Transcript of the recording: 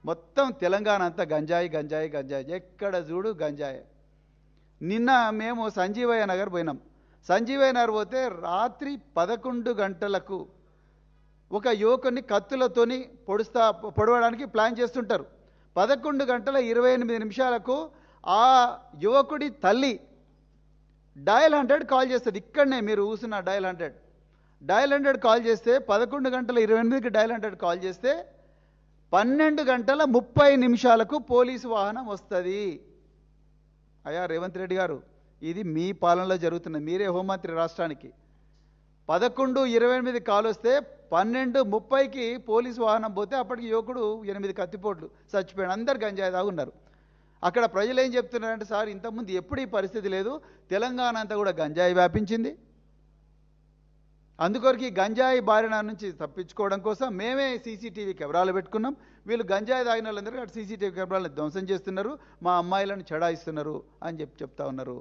మొత్తం తెలంగాణ అంతా గంజాయి గంజాయి గంజాయి, ఎక్కడ చూడు గంజాయి. నిన్న మేము సంజీవయ్య నగర్ పోయినాం. సంజీవయ్య నగర్ పోతే రాత్రి 11 గంటలకు ఒక యువకుని కత్తులతోని పొడవడానికి ప్లాన్ చేస్తుంటారు. 11:28 ఆ యువకుడి తల్లి డయల్ 100 కాల్ చేస్తుంది. ఇక్కడనే మీరు కూర్చున్న డయల్ 100 కాల్ చేస్తే 11:28 డయల్ 100 కాల్ చేస్తే 12:30 పోలీసు వాహనం వస్తుంది. అయ్యా రేవంత్ రెడ్డి గారు, ఇది మీ పాలనలో జరుగుతున్నది. మీరే హోంమంత్రి రాష్ట్రానికి. 11:28 కాల్ వస్తే 12:30కి పోలీసు వాహనం పోతే అప్పటికి యువకుడు 8 కత్తిపోట్లు చచ్చిపోయాడు. అందరు గంజాయి దాగున్నారు. అక్కడ ప్రజలు ఏం చెప్తున్నారంటే, సార్ ఇంతకుముందు ఎప్పుడు ఈ పరిస్థితి లేదు, తెలంగాణ అంతా కూడా గంజాయి వ్యాపించింది, అందుకొరకు ఈ గంజాయి బారిన నుంచి తప్పించుకోవడం కోసం మేమే సీసీటీవీ కెమెరాలు పెట్టుకున్నాం. వీళ్ళు గంజాయి తాగిన వాళ్ళందరూ అటు సీసీటీవీ కెమెరాలను ధ్వంసం చేస్తున్నారు, మా అమ్మాయిలను చెడాయిస్తున్నారు అని చెప్తా ఉన్నారు.